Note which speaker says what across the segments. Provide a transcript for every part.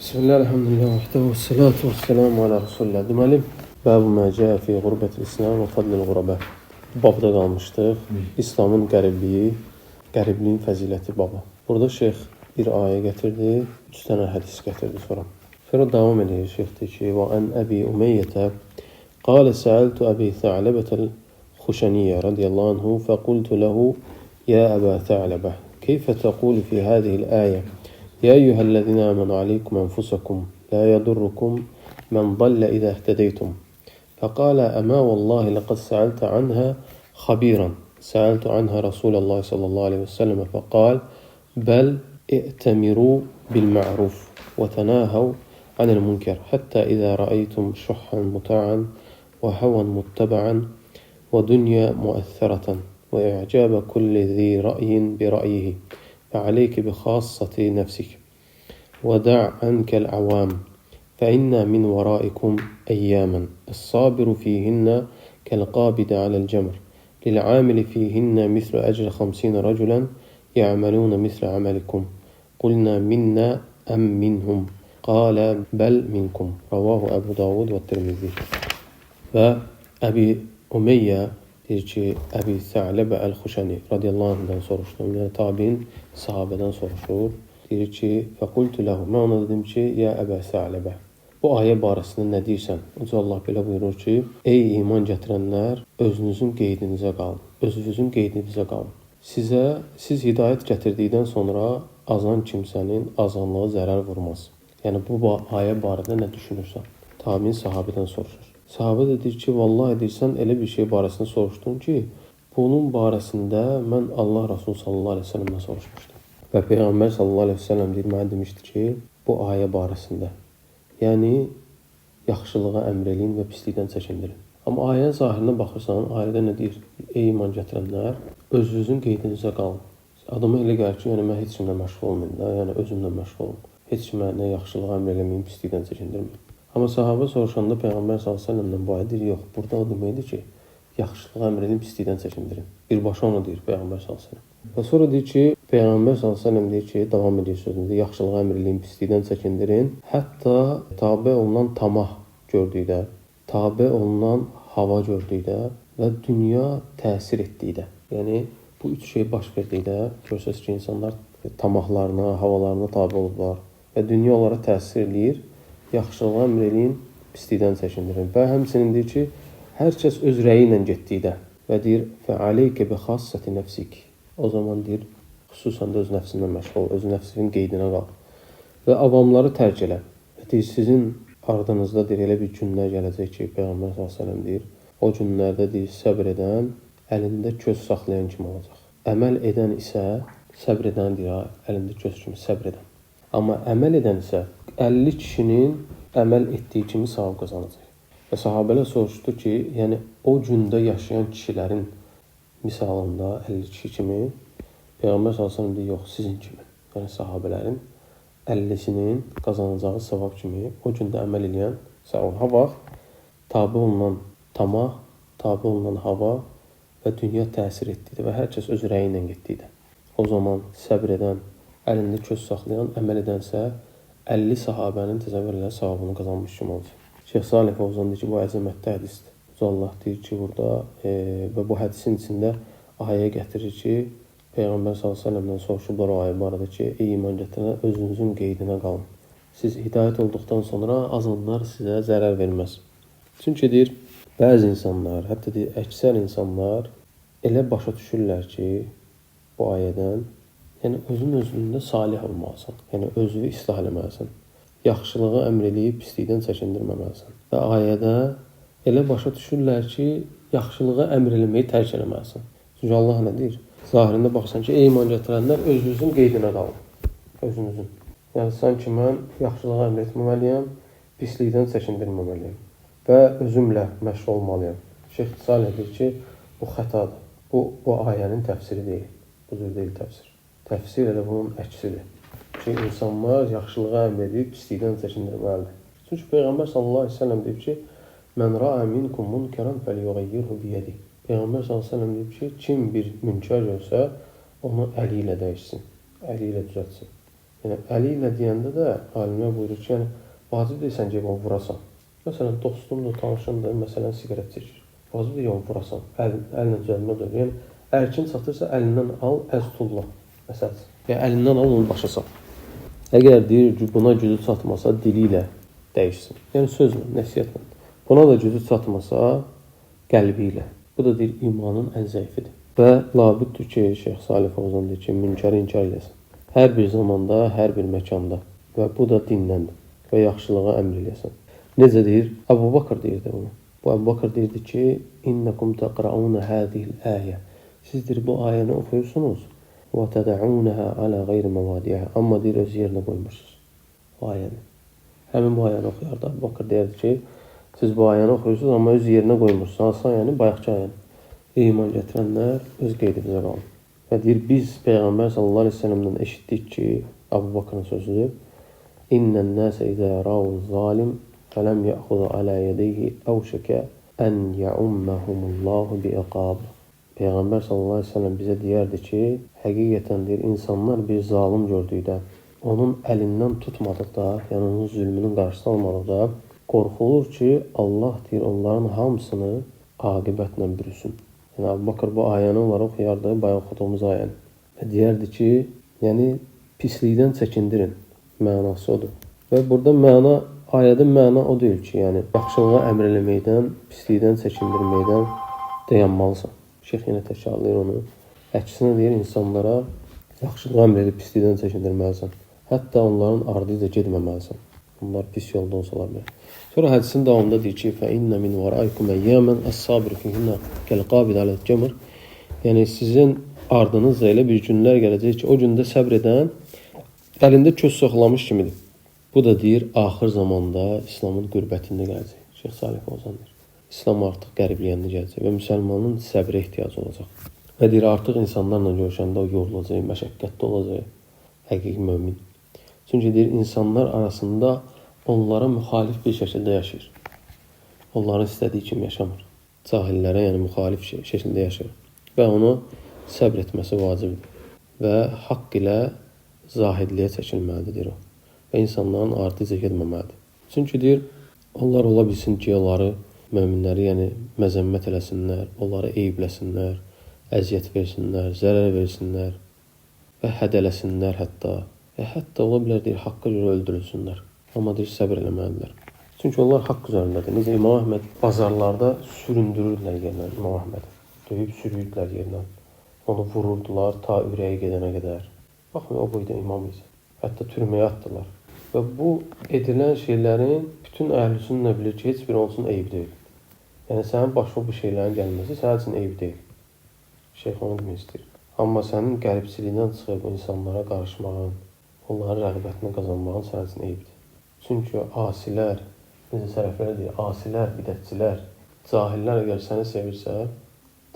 Speaker 1: Bismillah, elhamdülillah, vahdehu, salatu vesselamu ala Resulullah. Deməli, bəbu mə cəə fi qurbətil İslam və fadlil qurabə. Bu babda qalmışdıq. İslamın qəribliyin fəziləti babı. Burada şeyx bir ayə gətirdi, 3 dənə hədis gətirdi sonra. Sonra davam edir şeyxdir ki, və ən Əbi Umeyyətə qalə səəltu Əbi Tha'labətəl Xuşaniyyə radiyallahu anhu fəqultu ləhu yə Əbə Tha'labə keyfə təqulu fi hədihil əyə يا أيها الذين آمنوا عليكم أنفسكم لا يضركم من ضل إذا اهتديتم فقال أما والله لقد سألت عنها خبيرا سألت عنها رسول الله صلى الله عليه وسلم فقال بل ائتمروا بالمعروف وتناهوا عن المنكر حتى إذا رأيتم شحا مطاعا وهوى متبعا ودنيا مؤثرة وإعجاب كل ذي رأي برأيه فعليك بخاصة نفسك ودع عنك العوام فإن من ورائكم أياما الصابر فيهن كالقابض على الجمر للعامل فيهن مثل أجر 50 رجلا يعملون مثل عملكم قلنا منا أم منهم قال بل منكم رواه أبو داود والترمذي. Ve Əbi Umeyyə deyir ki, Əbi Tha'labə Əl-Xuşani radiyallahu anhdan soruşdum. Yəni tabiin sahabədən soruşur. Deyir ki, fəqultu ləhu. Mən ona dedim ki, ya Əbə Tha'labə. Bu ayə barəsində nə deyirsən? Uca Allah belə buyurur ki, ey iman gətirənlər, özünüzün qeydinizə qalın. Özünüzün qeydinizə qalın. Siz hidayət gətirdikdən sonra azan kimsənin azanlığı zərər vurmaz. Yəni bu ayə barədə nə düşünürsən? Tabiin sahabədən soruşur. Sahabə də deyir ki, vallahi deyirsən, elə bir şey barəsində soruşdun ki, bunun barəsində mən Allah Rasulü sallallahu aleyhi ve sellem'dən soruşmuşdum. Və Peyğəmbər sallallahu aleyhi ve sellem deyir, mənə demişdi ki, bu ayə barəsində, yəni yaxşılığa əmr eləyin və pislikdən çəkindirin. Amma ayənin zahirinə baxırsan, ayədə nə deyir? Ey iman gətirənlər, özünüzün qeydinizə qalın. Adama elə gəlir ki, yəni mən heç kimlə məşğul olmayım da, yəni özümlə məşğul olum. Heç kimə nə yaxşılığa əmr eləməyim, pislikdən çəkindirməyim. Amma sahabə soruşanda Peyğəmbər s.ə.v-dən bu ayə deyir, yox, burada o deməkdir ki, yaxşılığa əmr edin, pislikdən çəkindirin. Birbaşa onu deyir Peyğəmbər s.ə.v. Və sonra deyir ki, Peyğəmbər s.ə.v deyir ki, davam edir sözündə, yaxşılığa əmr edin, pislikdən çəkindirin. Hətta tabe olunan tamah gördükdə, tabe olunan hava gördükdə və dünya təsir etdikdə. Yəni, bu üç şey baş verdikdə, görsəz ki, insanlar tamahlarına, havalarına tabe olurlar və dünya onlara təsir edir. Yaxşılığa əmr eləyin, pislikdən çəkindirin. Və həmçinin deyir ki, hər kəs öz rəyi ilə getdikdə və deyir, fəaleykə bi xassəti nəfsik. O zaman deyir, xüsusən də öz nəfsindən məşğul, öz nəfsinin qeydinə qal. Və avamları tərk elə. Və deyir, sizin ardınızda deyir, elə bir günlər gələcək ki, Peyğəmbər s.ə.v deyir, o günlərdə deyir, səbr edən, əlində köz saxlayan kimi olacaq. Əməl edən isə, səbr edən deyir, əlində köz kimi səbr edən. Amma əməl edən isə 50 kişinin əməl etdiyi kimi savab qazanacaq. Və sahabələr soruşdu ki, yəni o gündə yaşayan kişilərin misalında 50 kişi kimi, Peyğəmbər s.ə.v deyir, yox, sizin kimi. Yəni sahabələrin 50-sinin qazanacağı savab kimi o gündə əməl edən savab. Ha vaxt tabi olunan tamah, tabi olunan hava və dünya təsir etdikdə və hər kəs öz rəyi ilə getdikdə. O zaman səbr edən, əlində köz saxlayan, əməl edənsə 50 sahabənin təzəvvürlə savabını qazanmış kimi olacaq. Şeyx Salih Fovzan deyir ki, bu əzəmətli hədisdir. Allah deyir ki, burada və bu hədisin içində ayə gətirir ki, Peyğəmbər s.ə.v-dən soruşublar o ayə barədə ki, ey iman gətirənlər, özünüzün qeydinə qalın. Siz hidayət olduqdan sonra azanlar sizə zərər verməz. Çünki deyir, bəzi insanlar, hətta deyir, əksər insanlar elə başa düşürlər ki, bu ayədən, yəni özün özündə salih olmalısan. Yəni özünü islah eləməlisən. Yaxşılığı əmr eləyib pislikdən çəkindirməməlisən. Və ayədə elə başa düşürlər ki, yaxşılığı əmr eləməyi tərk eləməlisən. Çünki Allah nə deyir? Zahirində baxsan ki, ey iman gətirənlər, özünüzün qeydinə qalın. Özünüzün. Yəni sanki mən yaxşılığı əmr etməməliyəm, pislikdən çəkindirməməliyəm. Və özümlə məşğul olmalıyam. Şeyx Salih deyir ki, bu xətadır. Bu ayənin təfsiri deyil. Bu cür deyil təfsir. Təfsir elə bunun əksidir. Ki, insanlar yaxşılığa əmr edib, pislikdən çəkindirməlidir. Çünki Peyğəmbər sallallahu aleyhi ve sellem deyib ki, mən ra'a minkum munkaran fəlyughayyirhu biyədi. Peyğəmbər sallallahu aleyhi ve sellem deyib ki, kim bir münkar görsə, onu əli ilə dəyişsin, əli ilə düzəltsin. Yəni əli ilə deyəndə də alimlər buyurur ki, yəni vacib deyilsən ki, onu vurasan. Məsələn, dostumdur, tanışımdır, məsələn, siqaret çəkir. Vacib deyil onu vurasan. Əllə düzəlmə deyil. Yəni ərkin çatırsa əlindən al, əz tulla. Məsələn, yəni əlindən al, onu başa sal. Əgər deyir ki, buna gücü çatmasa dili ilə dəyişsin. Yəni sözlə, nəsihətlə. Buna da gücü çatmasa qəlbi ilə. Bu da deyir imanın ən zəifidir. Və labüddür ki, Şeyx Salih Fawzan deyir ki, münkəri inkar edəsən. Hər bir zamanda, hər bir məkanda və bu da dindəndir və yaxşılığa əmr eləyəsən. Necə deyir? Əbu Bakır deyirdi bunu. Bu Əbu Bakır deyirdi ki, İnnəkum təqra'una hədihil əyə. Sizdir bu ayəni oxuyursunuz və tədə'unəhə alə qeyri məvadiyəhə. Amma deyir, öz yerinə qoymursunuz bu ayəni. Həmin bu ayəni oxuyardı. Əbu Bakır deyirdi ki, siz bu ayəni oxuyursunuz, amma öz yerinə qoymursunuz. Hansı ayəni? Bayaqçı ayəni. İman gətirənlər öz qeydimizə qalın. Və deyir, biz Peyğəmbər sallallahu aleyhi ve sellemdən eşitdik ki, Əbu Bakırın sözüdür. İnnən nəsə izə rəvu zalim fələm yəxudu alə yədeyhi əvşəkə ən yəumməhumullahu biiqab. Peyğəmbər sallallahu aleyhi ve sellem bizə deyərdi ki, həqiqətən deyir, insanlar bir zalim gördükdə, onun əlindən tutmadıqda, yəni onun zülmünün qarşısını almadıqda, qorxulur ki, Allah deyir, onların hamısını aqibətlə bürüsün. Yəni, Əbu Bakır bu ayəni onlara oxuyardı, bayaq oxuduğumuz ayəni. Və deyərdi ki, yəni pislikdən çəkindirin. Mənası odur. Və burada ayədə məna o deyil ki, yəni yaxşılığa əmr eləməkdən, pislikdən çəkindirməkdən dayanmalısan. Şeyx yenə təkrarlayır onu. Əksinə deyir, insanlara yaxşılığa əmr edib pislikdən çəkindirməlisən. Hətta onların ardınca getməməlisən. Bunlar pis yolda olsalar belə. Sonra hədisin davamında deyir ki, فَإِنَّ مِنْ وَرَائِكُمْ اَيَّامًا الصَّابِرُ فِيهِنَّ كَالْقَابِدِ عَلَى الْجَمْرِ. Yəni sizin ardınızda elə bir günlər gələcək ki, o gündə səbr edən əlində köz soxlamış kimidir. Bu da deyir, axır zamanda İslamın qürbətində gələcək. Şeyx Salih Fawzan deyir. İslam artıq qəribliyəndə gələcək və müsəlmanın səbrə ehtiyacı olacaq. Və deyir, artıq insanlarla görüşəndə o yorulacaq, məşəqqətli olacaq, həqiqi mömin. Çünki deyir, insanlar arasında onlara müxalif bir şəkildə yaşayır. Onların istədiyi kimi yaşamır. Cahillərə, yəni müxalif şəkildə yaşayır. Və onu səbr etməsi vacibdir. Və haqq ilə zahidliyə çəkilməlidir, deyir o. Və insanların ardıca getməməlidir. Çünki deyir, onlar ola bilsin ki, onları, möminləri, yəni məzəmmət eləsinlər, onları eyibləsinlər, əziyyət versinlər, zərər versinlər və hədələsinlər hətta. Və hətta ola bilər, deyir, haqqa görə öldürülsünlər. Amma deyir, səbir eləməlidirlər. Çünki onlar haqq üzərindədir. Necə İmam Əhməd bazarlarda süründürürdülər yerlə İmam Əhməd. Döyüb sürürdülər yerlə. Onu vururdular ta ürəyə gedənə qədər. Baxın, o boyda imam isə. Hətta türməyə atdılar. Və bu edilən şeylərin bütün əhlüsünnə bilir ki, heç bir olsun eyib deyil. Yəni, sənin başına bu şeylərin gəlməsi sənin üçün eyib deyil. Şeyx onu demək istəyir. Amma sənin qəribçiliyindən çıxıb insanlara qarışmağın, onların rəğbətini qazanmağın sənin üçün eyibdir. Çünki asilər, necə sələflər deyir, asilər, bidətçilər, cahillər əgər səni sevirsə,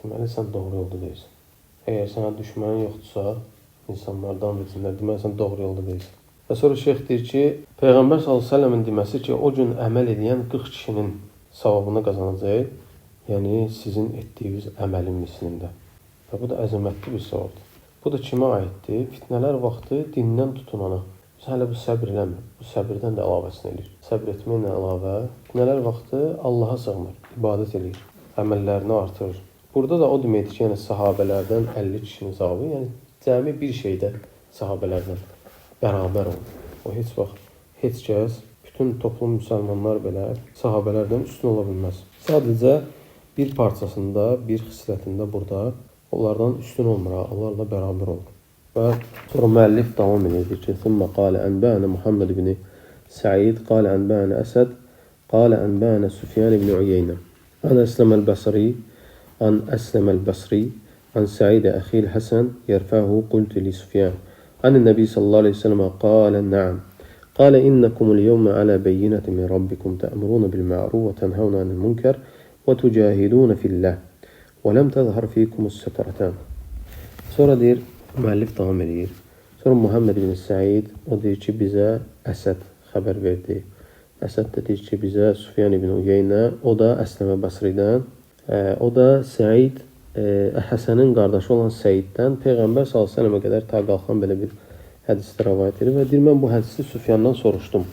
Speaker 1: deməli sən doğru yolda deyilsən. Əgər sənə düşmənin yoxdursa, insanlardan bilsinlər, deməli sən doğru yolda deyilsən. Və sonra şeyx deyir ki, Peyğəmbər s.ə.v-in deməsi ki, o gün əməl edən 40 kişinin savabını qazanacaq, yəni sizin etdiyiniz əməlin mislində. Və bu da əzəmətli bir savabdır. Bu da kimə aiddir? Fitnələr vaxtı dindən tutunana. Biz hələ bu səbr eləmir. Bu səbirdən də əlavəsini eləyir. Səbr etməklə əlavə fitnələr vaxtı Allaha sığınır, ibadət eləyir, əməllərini artırır. Burada da o deməkdir ki, yəni sahabələrdən 50 kişinin savabı, yəni cəmi bir şeydə sahabələrdən bərabər olur. O heç vaxt, heç kəs, bütün toplum müsəlmanlar belə sahabələrdən üstün ola bilməz. Sadəcə bir parçasında, bir xislətində burada onlardan üstün olmur, onlarla bərabər olur. Və sonra müəllif davam edir ki, ثُمَّ قَالَ أَنْبَأَنَا مُحَمَّدُ بن سعيد قال أنبأنا أسد قال أنبأنا سفيان بن عيينة عن أسلم البصري عن سعيد أخي الحسن يرفعه قلت لسفيان عن النبي صلى الله عليه وسلم قال نعم قال إنكم اليوم على بينة من ربكم تأمرون بالمعروف وتنهون عن المنكر وتجاهدون في الله وَلَمْ تَظْهَرْ فِيكُمُ السَّتَرَتَانِ. Sonra deyir, müəllif davam edir. Sonra Muhammed ibn Said, o deyir ki, bizə Əsəd xəbər verdi. Əsəd də deyir ki, bizə Süfyan ibn Uyeynə, o da Əsləmə Basridən, o da Səid, Həsənin qardaşı olan Səiddən Peyğəmbər s.ə.və qədər ta qalxan belə bir hədisdə rəvayət edir və deyir, mən bu hədisi Süfyandan soruşdum.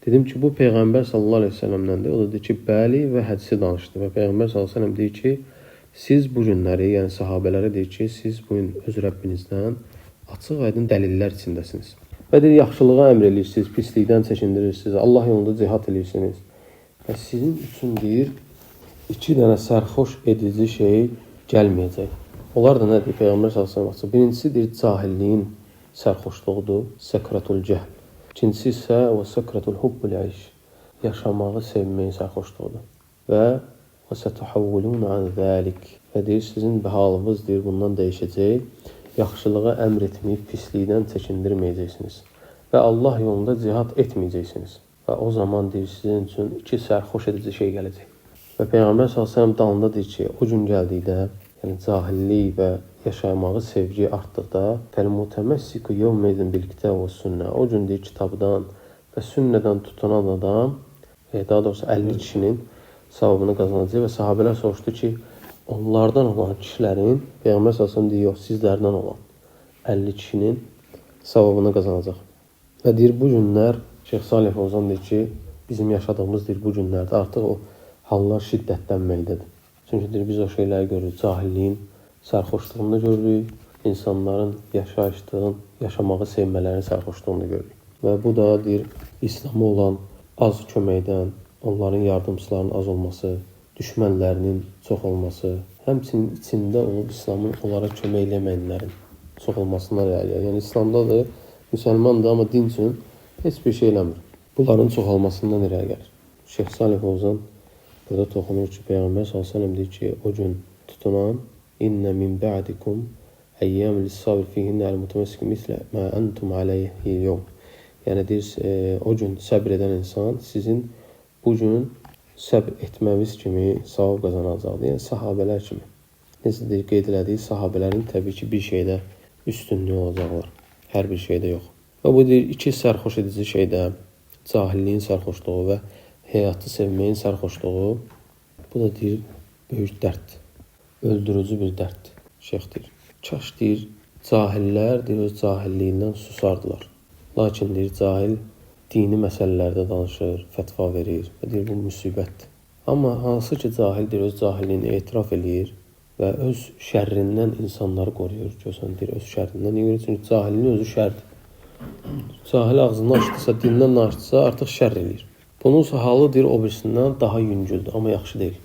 Speaker 1: Dedim ki, bu Peyğəmbər sallallahu aleyhi ve sellem'dəndir. O da deyir ki, bəli və hədisi danışdı. Və Peyğəmbər sallallahu aleyhi ve sellem deyir ki, siz bu günləri, yəni sahabələrə deyir ki, siz bu gün öz Rəbbinizdən açıq aydın dəlillər içindəsiniz. Və deyir, yaxşılığa əmr edirsiniz, pislikdən çəkindirirsiniz, Allah yolunda cihad edirsiniz. Və sizin üçün deyir, 2 dənə sərxoş edici şey gəlməyəcək. Onlar da nədir? Peyğəmbər sallallahu aleyhi ve sellem. Birincisi deyir, cahilliyin sərxoşluğudur, səkratul cəhl. İkincisi isə və səkratul hubbul ayş, yaşamağı sevməyin sərxoşluğudur. Və sətuhavvuluna an zəlik. Və deyir, sizin halınız deyir, bundan dəyişəcək. Yaxşılığa əmr etməyib, pislikdən çəkindirməyəcəksiniz. Və Allah yolunda cihad etməyəcəksiniz. Və o zaman deyir, sizin üçün 2 sərxoş edici şey gələcək. Və Peyğəmbər s.ə.v dalında deyir ki, o gün gəldikdə, yəni cahillik və yaşamağı sevgi artdıqda, fəl-mutəməssiku yevmeyzin bil-kitəb və sünnə. O gün deyir, kitabdan və sünnədən tutunan adam, daha doğrusu 50 kişinin savabını qazanacaq və sahabələr soruşdu ki, onlardan olan kişilərin, Peyğəmbər s.ə.v deyir, yox, sizlərdən olan 50 kişinin savabını qazanacaq. Və deyir, bu günlər, Şeyx Salih Fovzan deyir ki, bizim yaşadığımız deyir, bu günlərdə artıq o hallar şiddətlənməkdədir. Çünki deyir, biz o şeyləri görürük, cahilliyin sərxoşluğunu görürük, insanların yaşayışdığın, yaşamağı sevmələrin sərxoşluğunu görürük. Və bu da deyir, İslam'a olan az köməkdən, onların yardımçılarının az olması, düşmənlərinin çox olması, həmçinin içində olub İslamın onlara kömək eləməyənlərin çox olmasından irəli. Yəni İslamdadır, müsəlmandır, amma din üçün heç bir şey eləmir. Bunların çoxalmasından irəli gəlir. Şeyx Salih Fovzan burada toxunur ki, Peyğəmbər s.ə.v deyir ki, o gün tutunan İnnə min bə'dikum əyyəm lis-sabr fihinnə əl-mütəməssik mislə mə əntum aleyhi yevm. Yəni deyir, o gün səbr edən insan sizin bu gün səbr etməniz kimi savab qazanacaqdır. Yəni sahabələr kimi. Necə deyir, qeyd elədiyi sahabələrin təbii ki, bir şeydə üstünlüyü olacaqlar. Hər bir şeydə yox. Və bu deyir, 2 sərxoş edici şeydə cahilliyin sərxoşluğu və həyatı sevməyin sərxoşluğu, bu da deyir, böyük dərddir. Öldürücü bir dərddir. Şeyx deyir, kaş deyir, cahillər deyir, öz cahilliyindən susardılar. Lakin deyir, cahil dini məsələlərdə danışır, fətva verir və deyir, bu müsibətdir. Amma hansı ki, cahil deyir, öz cahilliyini etiraf edir və öz şərrindən insanları qoruyur. Görsən deyir, öz şərrindən niyə görə? Çünki cahilin özü şərdir. Cahil ağzını açdısa, dindən açdısa, artıq şərr eləyir. Bunun halı deyir, o birisindən daha yüngüldür, amma yaxşı deyil.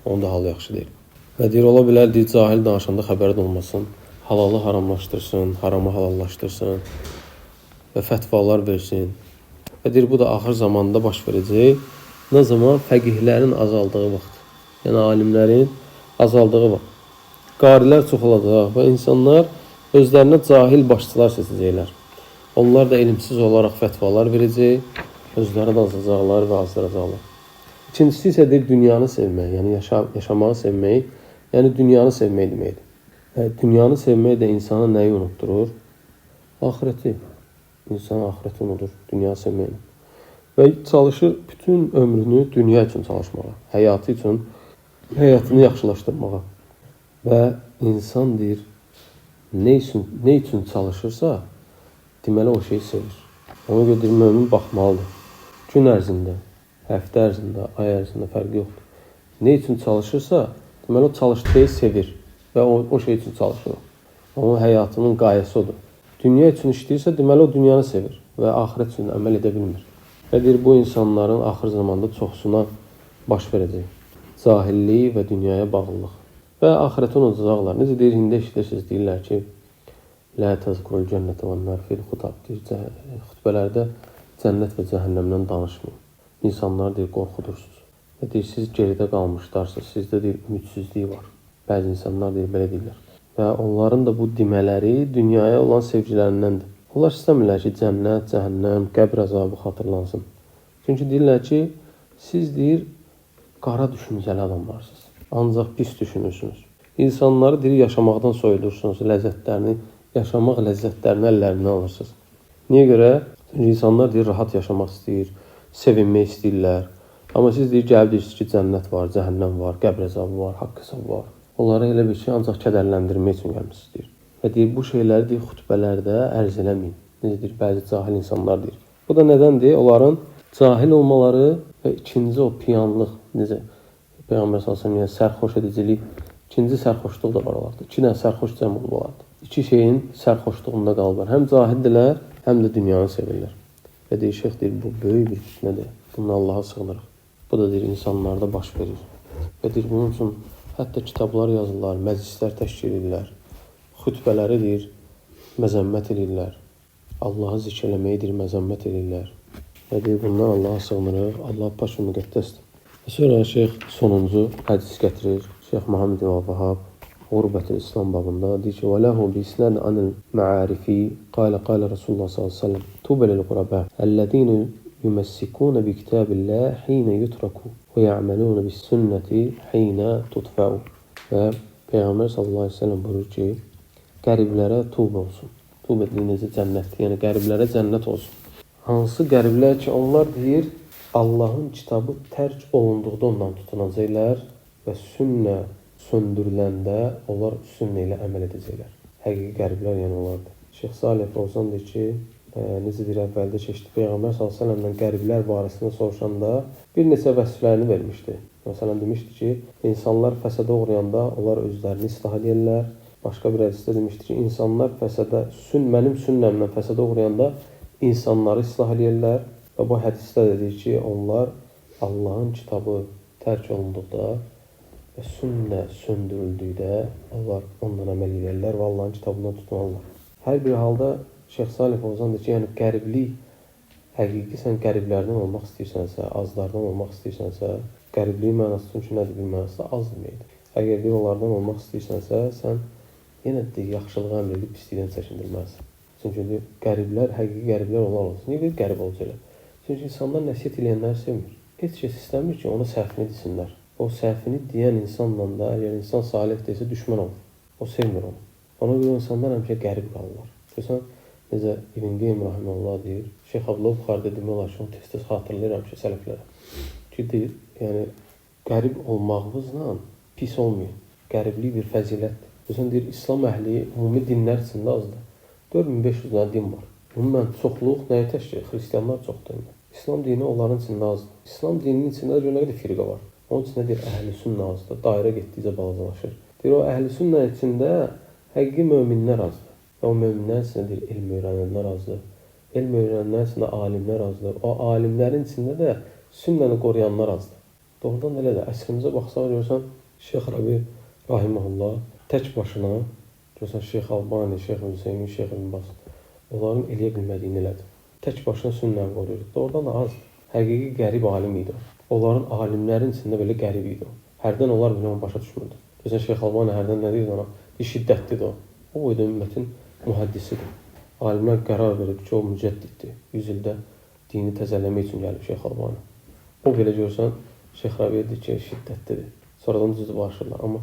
Speaker 1: Onun da halı yaxşı deyil. Və deyir, ola bilər, deyir, cahil danışanda xəbərin olmasın, halalı haramlaşdırsın, haramı halallaşdırsın və fətvalar versin. Və deyir, bu da axır zamanda baş verəcək. Nə zaman? Fəqihlərin azaldığı vaxt. Yəni, alimlərin azaldığı vaxt. Qarilər çoxalacaq və insanlar özlərinə cahil başçılar seçəcəklər. Onlar da elmsiz olaraq fətvalar verəcək, özləri də azacaqlar və azdıracaqlar. İkincisi isə deyir, dünyanı sevmək, yəni yaşamağı sevmək, yəni dünyanı sevmək deməkdir. Dünyanı sevmək də insana nəyi unutturur? Ahirəti. İnsan ahirəti unutur, dünya sevməyini. Və çalışır bütün ömrünü dünya üçün çalışmağa, həyatı üçün, həyatını yaxşılaşdırmağa. Və insan deyir, nə üçün çalışırsa, deməli o şeyi sevir. Ona görə deyir, mömin baxmalıdır. Gün ərzində, həftə ərzində, ay ərzində fərqi yoxdur. Nə üçün çalışırsa, deməli o çalışdığı sevir və o şey üçün çalışır. Onun həyatının qayəsi odur. Dünya üçün işləyirsə, deməli o dünyanı sevir və axirət üçün əməl edə bilmir. Və deyir, bu insanların axır zamanda çoxsuna baş verəcək. Cahillik və dünyaya bağlılıq. Və axirəti unutacaqlar. Necə deyir, hində işləyirsiniz, deyirlər ki, Lə təzkurul cənnətə və nər fil xutab deyir, xütbələrdə cənnət və cəhənnəmdən danışmayın. İnsanlar deyir, qorxudursunuz. Və deyir, siz geridə qalmışlarsınız, sizdə deyir, ümidsizlik var. Bəzi insanlar deyir, belə deyirlər. Və onların da bu demələri dünyaya olan sevgilərindəndir. Onlar istəmirlər ki, cənnət, cəhənnəm, qəbr əzabı xatırlansın. Çünki deyirlər ki, siz deyir, qara düşüncəli adamlarsınız. Ancaq pis düşünürsünüz. İnsanları deyir, yaşamaqdan soyudursunuz, yaşamaq ləzzətlərini əllərindən alırsınız. Niyə görə? Çünki insanlar deyir, rahat yaşamaq istəyir, sevinmək istəyirlər. Amma siz deyir, gəlib deyirsiniz ki, cənnət var, cəhənnəm var, qəbr əzabı var, haqq hesabı var. Onlara elə bir şey ancaq kədərləndirmək üçün gəlmişsiniz deyir. Və deyir, bu şeyləri deyir, xütbələrdə ərz eləməyin. necədir, bəzi cahil insanlar deyir. Bu da nədəndir? Onların cahil olmaları və ikinci o piyanlıq, necə Peyğəmbər sallallahu yəni sərxoş edicilik, ikinci sərxoşluq da var onlarda. İki dənə sərxoş cəm olub onlarda. İki şeyin sərxoşluğunda qalıblar. Həm cahildirlər, həm də dünyanı sevirlər. Və deyir, şeyx deyir, bu böyük bir fitnədir. Bundan Allaha sığınırıq. Bu da deyir, insanlarda baş verir. Və deyir, bunun üçün hətta kitablar yazırlar, məclislər təşkil edirlər. Xütbələri deyir, məzəmmət edirlər. Allahı zikr eləməyi deyir, məzəmmət edirlər. Və deyir, bundan Allaha sığınırıq. Allah paş və müqəddəsdir. Və sonra şeyx sonuncu hədis gətirir. Şeyx Muhammed ibn Vahhab Qurbətül İslam babında deyir ki, və ləhu bi-isnad anil ma'arifi qalə Rasulullah sallallahu əleyhi və səlləm tubə lil-qurabə əlləzîne yumessikûne bi kitabillah hîne yutraku və ya'malûne bis-sünneti hîne tutfa'u. Və Peyğəmbər sallallahu əleyhi və səlləm buyurur ki, qəriblərə tubə olsun. Tubə dediyinizdə cənnətdir. Yəni qəriblərə cənnət olsun. Hansı qəriblər ki, onlar deyir, Allahın kitabı tərk olunduqda ondan tutunacaqlar və sünnə söndürüləndə onlar sünnə ilə əməl edəcəklər. Həqiqi qəriblər yəni onlardır. Şeyx Salih Fovzan deyir ki, necə deyir, əvvəldə keçdi. Peyğəmbər s.ə.v-dən qəriblər barəsində soruşanda bir neçə vəsflərini vermişdi. Məsələn, demişdi ki, insanlar fəsədə uğrayanda onlar özlərini islah edirlər. Başqa bir hədisdə demişdi ki, insanlar fəsədə, mənim sünnəmlə fəsədə uğrayanda insanları islah edirlər. Və bu hədisdə də deyir ki, onlar Allahın kitabı tərk olunduqda və sünnə söndürüldükdə onlar ondan əməl edirlər və Allahın kitabından tutunarlar. Hər bir halda Şeyx Salih Fovzan deyir ki, yəni qəriblik, həqiqi sən qəriblərdən olmaq istəyirsənsə, azlardan olmaq istəyirsənsə, qəribliyin mənası çünki nədir bir mənası da az deməkdir. Əgər deyir, onlardan olmaq istəyirsənsə, sən yenə deyir, yaxşılığa əmr edib pislikdən çəkindirməlisən. Çünki deyir, qəriblər, həqiqi qəriblər onlar olsun. Niyə deyir, qərib olacaqlar? Çünki insanlar nəsiyyət eləyənləri sevmir. Heç kəs istəmir ki, ona səhvini desinlər. O səhvini deyən insanla da, əgər insan salih deyilsə, düşmən olur. O sevmir onu. Ona görə insanlar həmişə qərib qalırlar. Görsən, necə İbn Qeym Rahiməhullah deyir, Şeyx Abdullah Buxarıda demək olar ki, onu tez-tez xatırlayıram ki, sələflərə. Ki, deyir, yəni, qərib olmağımızla pis olmuyor. Qəriblik bir fəzilətdir. Görsən, deyir, İslam əhli ümumi dinlər içində azdır. 4500 dənə din var. Ümumən çoxluq nəyə təşkil edir? Xristianlar çoxdur. İslam dini onların içində azdır. İslam dininin içində də nə qədər firqə var. Onun içində deyir, əhl-i sünnə azdır. Dairə getdikcə balacalaşır. Deyir, o əhl-i sünnə içində həqiqi möminlər azdır. Və o möminlər içində deyir, elm öyrənənlər azdır. Elm öyrənənlər içində alimlər azdır. O alimlərin içində də sünnəni qoruyanlar azdır. Doğrudan elədir. Əsrimizə baxsaq görsən, Şeyx Rabi Rahiməhullah tək başına, görsən Şeyx Albani, Şeyx Hüseymin, Şeyx İlbas, onların eləyə bilmədiyini elədi. Tək başına sünnəni qoruyurdu. Doğrudan da azdır. Həqiqi qərib alim idi o. Onların alimlərin içində belə qərib idi o. Hərdən onlar belə onu başa düşmürdü. Görsən Şeyx Albani hərdən nə deyirdi ona? Bir şiddətlidir o. O boyda ümmətin mühəddisidir. Alimlər qərar verib ki, o mücəddiddir. 100 ildə dini təzələmək üçün gəlib Şeyx Albani. O belə görsən, Şeyx Rabi deyir ki, şiddətlidir. Sonradan düzdür başlayırlar. Amma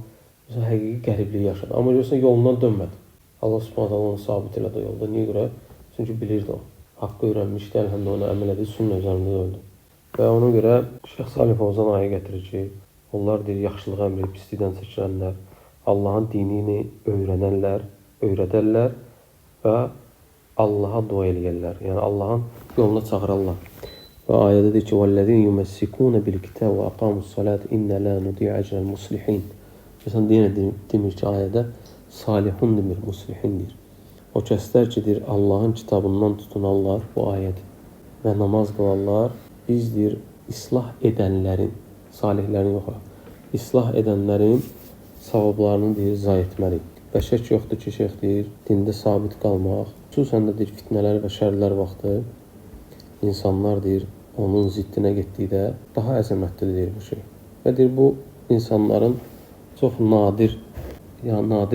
Speaker 1: görsən, həqiqi qəribliyi yaşadı. Amma görsən, yolundan dönmədi. Allah Subhanahu onu sabit elədi o yolda. Niyə görə? Çünki bilirdi o. Haqqı öyrənmişdi, əlhəmdə ona əməl edib, sünnə üzərində öldü. Və ona görə Şeyx Salih Fovzan ayə gətirir ki, onlar deyir, yaxşılığa əmr edib, pislikdən çəkilənlər, Allahın dinini öyrənənlər, öyrədərlər və Allaha dua eləyərlər. Yəni Allahın yoluna çağırarlar. Və ayədə deyir ki, وَالَّذِينَ يُمَسِّكُونَ بِالْكِتَابِ وَأَقَامُوا الصَّلَاةَ إِنَّ لَا نُضِيعُ أَجْرَ الْمُصْلِحِينَ. Məsələn, demir ki, ayədə salihun demir, muslihindir. O kəslər ki, deyir, Allahın kitabından tutunarlar, bu ayədir. Və namaz qılarlar, biz deyir, islah edənlərin, salihlərin yox, islah edənlərin savablarını deyir, zay etməliyik. Və şək yoxdur ki, şeyx deyir, dində sabit qalmaq, xüsusən də deyir, fitnələr və şərlər vaxtı insanlar deyir, onun ziddinə getdikdə daha əzəmətlidir deyir bu şey. Və deyir, bu insanların çox nadir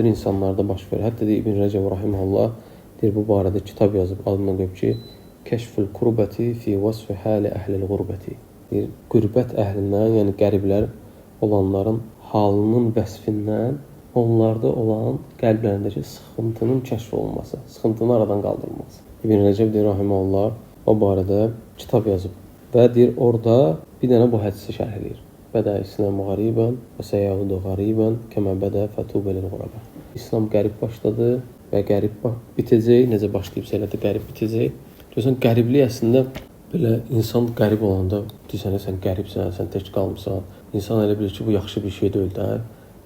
Speaker 1: insanlarda baş verir. Hətta deyir, İbn Rəcəb Rahiməhullah deyir, bu barədə kitab yazıb, adına qoyub ki, Kəşfül qurbəti fi vasfi həli əhləl qurbəti. Deyir, qürbət əhlindən, yəni qəriblər olanların halının vəsfindən onlarda olan qəlblərindəki sıxıntının kəşf olunması, sıxıntının aradan qaldırılması. İbn Rəcəb deyir, Rahiməhullah o barədə kitab yazıb və deyir, orada bir dənə bu hədisi şərh edir. Bədə İslam qaribən və səyyəhudu qaribən kəmə bədə fətubəlil qurabə. İslam qərib başladı və qərib bitəcək. Necə başlayıbsa elə də qərib bitəcək. Görürsən, qəriblik əslində belə insan qərib olanda deyirsən, sən qəribsən, sən tək qalmısan. İnsan elə bilir ki, bu yaxşı bir şey deyil də.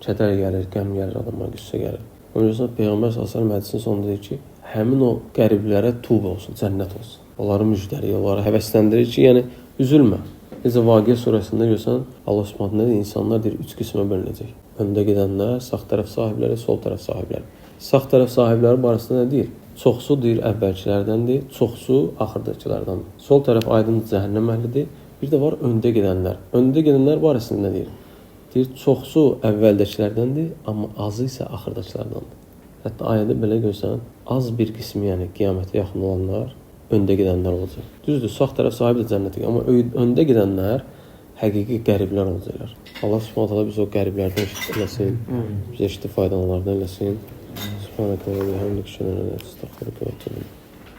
Speaker 1: Kədər gəlir, qəm gəlir, adama qüssə gəlir. Onun üçün Peyğəmbər sallallahu hədisinin sonunda deyir ki, həmin o qəriblərə tövbə olsun, cənnət olsun. Onları müjdələyir, onları həvəsləndirir ki, yəni üzülmə. Necə Vaqiə surəsində görsən, Allah Subhanahu deyir, insanlar deyir 3 qismə bölünəcək. Öndə gedənlər, sağ tərəf sahibləri, sol tərəf sahibləri. Sağ tərəf sahibləri barəsində nə deyir? Çoxsu deyir əvvəlkilərdəndir, çoxsu axırdakılardandır. Sol tərəf aydın cəhənnəm əhlidir. Bir də var öndə gedənlər. Öndə gedənlər barəsində nə deyir? Deyir, çoxsu əvvəldəkilərdəndir, amma azı isə axırdakılardandır. Hətta ayədə belə görsən, az bir qismi, yəni qiyamətə yaxın olanlar öndə gedənlər olacaq. Düzdür, sağ tərəf sahibi də cənnətə, amma öndə gedənlər həqiqi qəriblər olacaqlar. Allah Subhanahu taala bizi o qəriblərdən eləsin, bizə faydalananlardan eləsin. Subhanallah və bihamdihi, əşhədu an la ilahe illə əntə, əstəğfiruke və etûbü ilayk.